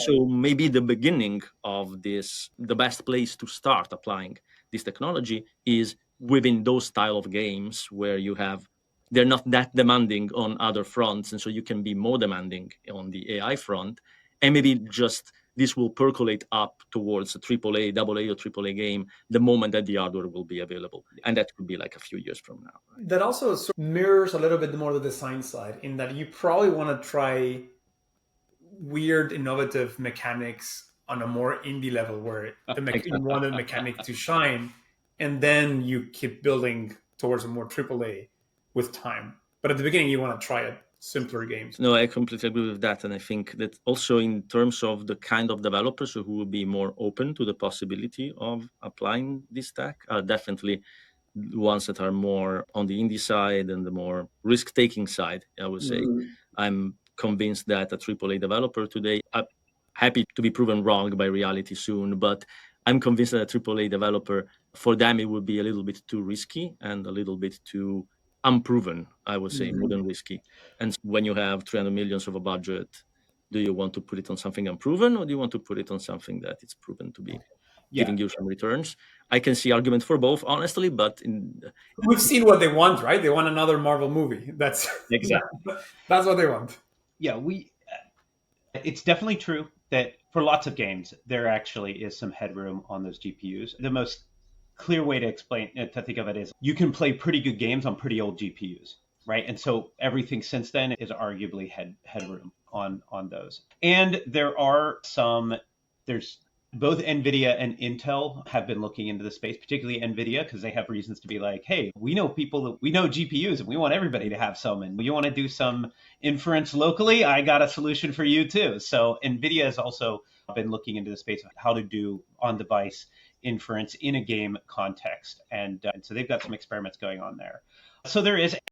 So maybe the beginning of this, the best place to start applying this technology is within those style of games where they're not that demanding on other fronts, and so you can be more demanding on the AI front, and maybe just this will percolate up towards a AAA, AA, or AAA game the moment that the hardware will be available, and that could be like a few years from now. Right? That also sort of mirrors a little bit more the design side, in that you probably want to try weird, innovative mechanics on a more indie level where you want the mechanic to shine, and then you keep building towards a more AAA with time. But at the beginning, you want to try it simpler games. No, I completely agree with that. And I think that also in terms of the kind of developers who will be more open to the possibility of applying this stack are definitely the ones that are more on the indie side and the more risk-taking side, I would say. I'm convinced that a AAA developer today, I'm happy to be proven wrong by reality soon, but I'm convinced that a AAA developer, for them, it would be a little bit too risky and a little bit too unproven, I would say, more than risky. And when you have 300 millions of a budget, do you want to put it on something unproven, or do you want to put it on something that it's proven to be giving you some returns? I can see argument for both, honestly, but we've seen what they want, right? They want another Marvel movie. That's exactly that's what they want. Yeah, it's definitely true that for lots of games, there actually is some headroom on those GPUs. The most clear way to think of it is you can play pretty good games on pretty old GPUs, right? And so everything since then is arguably headroom on those. And there's both NVIDIA and Intel have been looking into the space, particularly NVIDIA, because they have reasons to be like, hey, we know GPUs and we want everybody to have some. And you want to do some inference locally? I got a solution for you too. So NVIDIA has also been looking into the space of how to do on-device inference in a game context. And so they've got some experiments going on there. So there is